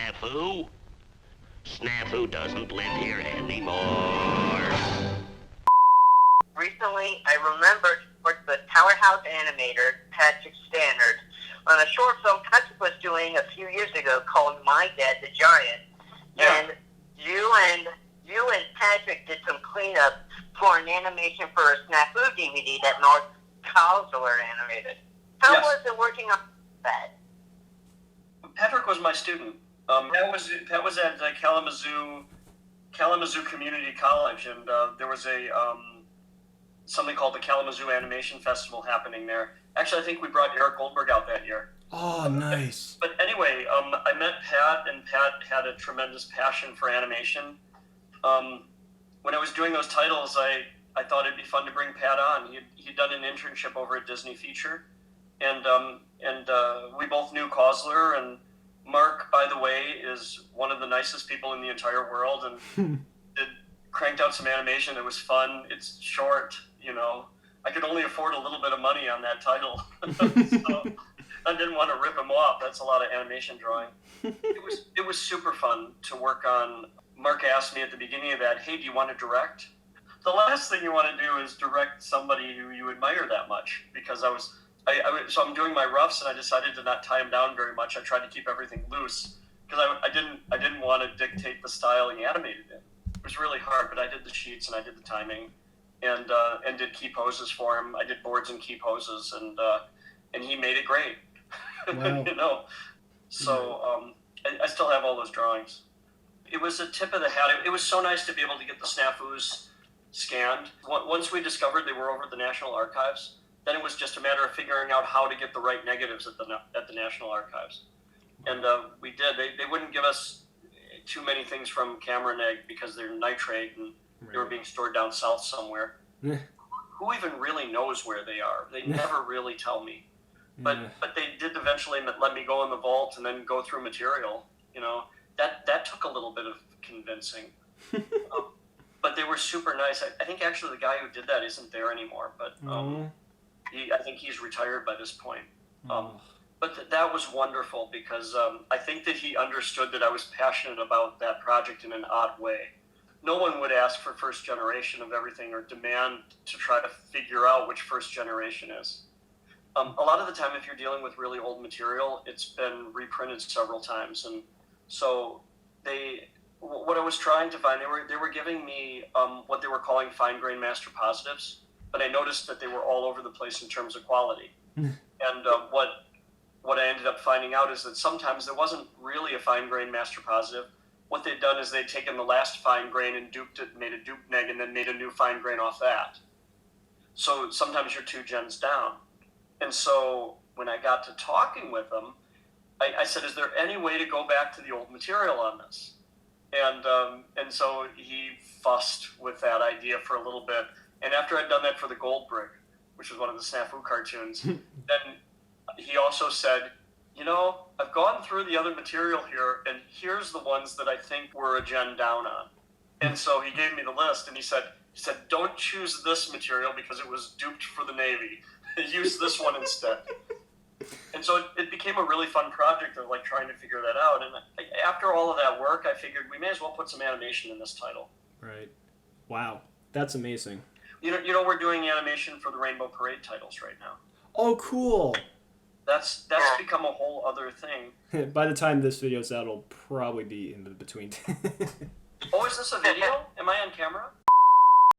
Snafu? Snafu doesn't live here anymore. Recently, I remembered with the Powerhouse animator, Patrick Stannard, on a short film Patrick was doing a few years ago called My Dad the Giant. Yeah. And you and Patrick did some cleanup for an animation for a Snafu DVD that Mark Kausler animated. How Yes. was it working on that? Patrick was my student. That was at Kalamazoo Community College, and there was a something called the Kalamazoo Animation Festival happening there. Actually, I think we brought Eric Goldberg out that year. Oh, nice. But anyway, I met Pat, and Pat had a tremendous passion for animation. When I was doing those titles, I thought it'd be fun to bring Pat on. He'd done an internship over at Disney Feature, and we both knew Kausler, and Mark, by the way, is one of the nicest people in the entire world, and cranked out some animation that was fun. It's short, you know. I could only afford a little bit of money on that title, so I didn't want to rip him off. That's a lot of animation drawing. It was super fun to work on. Mark asked me at the beginning of that, "Hey, do you want to direct?" The last thing you want to do is direct somebody who you admire that much, because so I'm doing my roughs, and I decided to not tie them down very much. I tried to keep everything loose because I didn't want to dictate the style he animated in. It was really hard, but I did the sheets and I did the timing, and did key poses for him. I did boards and key poses, and he made it great. Wow. You know, so I still have all those drawings. It was a tip of the hat. It was so nice to be able to get the Snafus scanned. Once we discovered they were over at the National Archives, then it was just a matter of figuring out how to get the right negatives at the National Archives. And we did. They wouldn't give us too many things from Camera Neg because they're nitrate, and they were being stored down south somewhere. Who even really knows where they are? They never really tell me. But they did eventually let me go in the vault and then go through material. You know, that took a little bit of convincing. But they were super nice. I think actually the guy who did that isn't there anymore. But I think he's retired by this point. But that was wonderful because I think that he understood that I was passionate about that project in an odd way. No one would ask for first generation of everything or demand to try to figure out which first generation is. A lot of the time, if you're dealing with really old material, it's been reprinted several times. And so what I was trying to find, they were giving me what they were calling fine grain master positives, but I noticed that they were all over the place in terms of quality. And what I ended up finding out is that sometimes there wasn't really a fine grain master positive. What they'd done is they'd taken the last fine grain and duped it, made a dupe neg, and then made a new fine grain off that. So sometimes you're 2 gens down. And so when I got to talking with them, I said, "Is there any way to go back to the old material on this?" And so he fussed with that idea for a little bit. And after I'd done that for the Gold Brick, which was one of the Snafu cartoons, then he also said, "You know, I've gone through the other material here, and here's the ones that I think we're a gen down on." And so he gave me the list, and he said, "Don't choose this material because it was duped for the Navy. Use this one instead." And so it became a really fun project of like trying to figure that out. And after all of that work, I figured we may as well put some animation in this title. Right. Wow. That's amazing. You know, we're doing animation for the Rainbow Parade titles right now. Oh, cool. That's become a whole other thing. By the time this video's out, it'll probably be in the between. Oh, is this a video? Am I on camera?